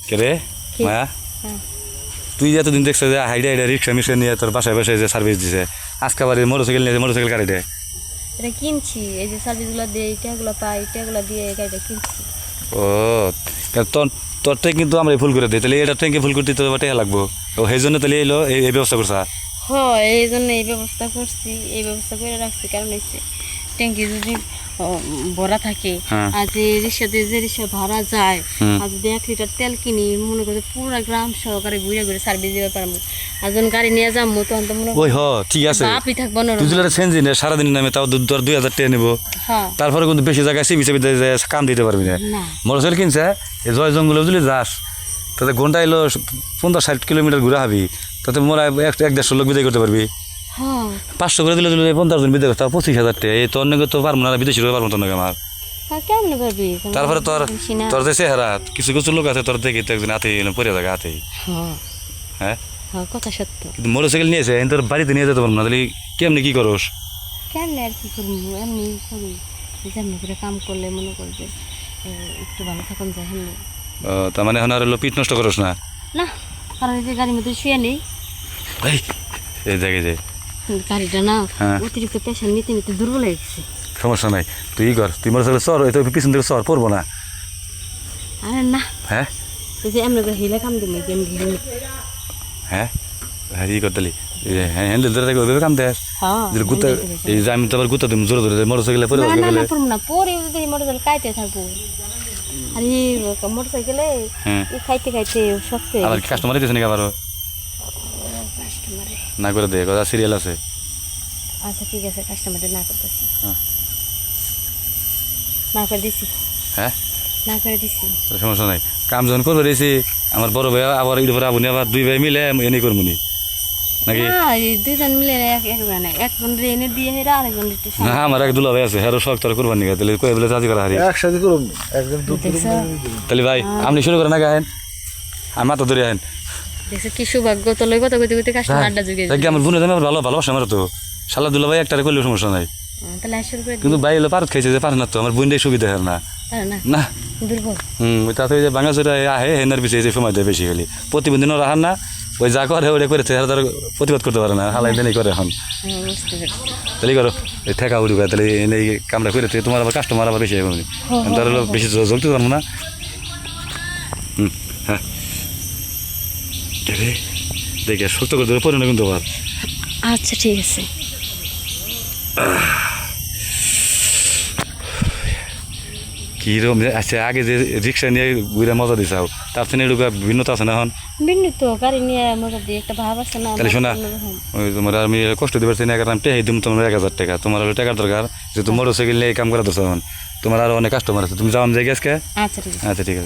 কে রে মায়া তুই এতদিন দেখছো যে হাইডা হাইডা রিক্সা মিক্সা নিয়ে তোর বাসায় বাসায় যে সার্ভিস দিছে আজকে আবার মোটরসাইকেল নিয়ে মোটরসাইকেল গাড়ি দেয় এটা কিনছি এই যে সার্ভিসগুলো দিয়ে টাকাগুলো পাই টাকাগুলো দিয়ে এই গাড়িটা কিনছি। ও তোর তোর ট্যাঙ্ক কিন্তু আমরা ফুল করে দিই তাহলে এটা ট্যাঙ্কে ফুল করতে তো টাকা লাগবো ও সেই জন্য তাহলে এলো এই ব্যবস্থা করছা হ্যাঁ এই জন্য এই ব্যবস্থা করছি এই ব্যবস্থা করে রাখছি কারণ হচ্ছে ট্যাঙ্কি যদি ভরা থাকে আর যে রিক্সা ভাড়া যায় আর যদি 1 লিটার তেল কিনি মনে করছে পুরো গ্রাম সহকারে ঘুরে ঘুরে সার্ভিস দিতে পারবো আর যখন গাড়ি নিয়ে যাবো তখন তো মনে ওই হ ঠিক আছে আপনি থাকবো না তুই যদি সেন্সি নে সারাদিন নামে তাও 2000 টাকা নেবো তারপরে কিন্তু বেশি জায়গায় সিবি কাম দিতে পারবি না মোটরসাইকেল কিনছে এই জয় জঙ্গলে যদি যাস তাতে ঘন্টা এলো 50-60 কিলোমিটার ঘুরে হবি তাতে মোরা 1-150 লোক বিদায় করতে পারবি 500 করে দিলে 50 জন বিদায় করতে 25,000 টাকা এই তোর নাকি তো পারবো না বিদেশি পারবো তোর নাকি আমার কেমন পারবি তারপরে তোর যে চেহারা কিছু কিছু লোক আছে তোর দেখি তো একদিন হাতে পরে থাকে হাতে হ্যাঁ কথা সত্য কিন্তু মোটরসাইকেল নিয়েছে তোর বাড়িতে নিয়ে যেতে পারবো না তাহলে কেমনি কি করস কেমনি আর কি করবো এমনি করি যেমনি করে কাম করলে মনে করবে একটু ভালো থাকুন যায় এমনি তার মানে এখন আর হলো পিঠ নষ্ট করস না না কারণ এই যে গাড়ির মধ্যে শুয়ে নেই এই জায়গায় যে গাড়িটা না অতিরিক্ত পেশার নিতে নিতে দুর্বল হয়ে গেছে সমস্যা নাই তুই কর তুই মোটরসাইকেল চর এই তো পিছন থেকে চর পড়বো না আরে না হ্যাঁ এই যে এমনি করে হিলে কাম দিবি হ্যাঁ হ্যাঁ ই করতালি হ্যান্ডেল ধরে থাকে ওইভাবে কাম দেয় গুতা এই যে আমি তো আবার গুতা দিম জোরে ধরে মোটরসাইকেলে পরে না পরে যদি মোটরসাইকেল কাইতে থাকবো আর এই মোটরসাইকেলে খাইতে খাইতে শক্ত আবার কাস্টমার দিতেছে নাকি আবারও না করে দে কথা সিরিয়াল আছে আচ্ছা ঠিক আছে কাস্টমারদের না করতেছি না করে দিছি হ্যাঁ না করে দিছি সমস্যা নাই কাম যখন করবো দিয়েছি আমার বড় ভাই আবার ঈদ পরে আবুনি আবার 2 ভাই মিলে এনে করবো নাকি দুইজন মিলে একজন এনে দিয়ে হেরা আরেকজন না আমার এক দুলা ভাই আছে হেরো শখ তোর করবার নিকা তাহলে কয়ে বলে রাজি করা হারি একসাথে করুন একজন তাহলে ভাই আপনি শুরু করেন না গায়েন আমার তো ধরে আহেন দেখছো কি সৌভাগ্য তো লই কথা কইতে কইতে কাস্টমার আড্ডা জুগে আমার বোনের জানে ভালোবাসা আমার তো শালা দুলা ভাই একটারে করলে সমস্যা নাই তাহলে শুরু করে কিন্তু ভাই হলো পারত খাইছে যে পারে না তো আমার বোনটাই সুবিধা হয় না না দুর্বল তাতে ওই যে বাঙাচুরা আহে হেনার পিছিয়ে যে সময় দেয় বেশি খালি প্রতিবন্ধী রাহান না ওই যা করে ওটা করে তার প্রতিবাদ করতে পারে না হালাই দেনি করে এখন তাহলে করো এই ঠেকা উড়িবা তাহলে এই কামটা করে তোমার আবার কাস্টমার আবার বেশি হবে তার হলো বেশি জ্বলতে পারবো না হ্যাঁ দেখে শক্ত করে দেবে পরে না কিন্তু আবার আচ্ছা ঠিক আছে কিরকম আচ্ছা আগে যে রিক্সা নিয়ে ঘুরে মজা দিছাও তার থেকে এটুকু ভিন্নতা আছে না এখন ভিন্নত গাড়ি নিয়ে মজা দিয়ে একটা ভাব আছে না তাহলে শোনা ওই তোমার আমি কষ্ট দিবার চাই না কারণ টেহাই দিম তোমার 1000 টাকা তোমার হলো টাকার দরকার যেহেতু মোটরসাইকেল নিয়ে কাম করা দরকার তোমার আরো অনেক কাস্টমার আছে তুমি যাওয়ান যাই আজকে আচ্ছা ঠিক আছে আচ্ছা ঠিক আছে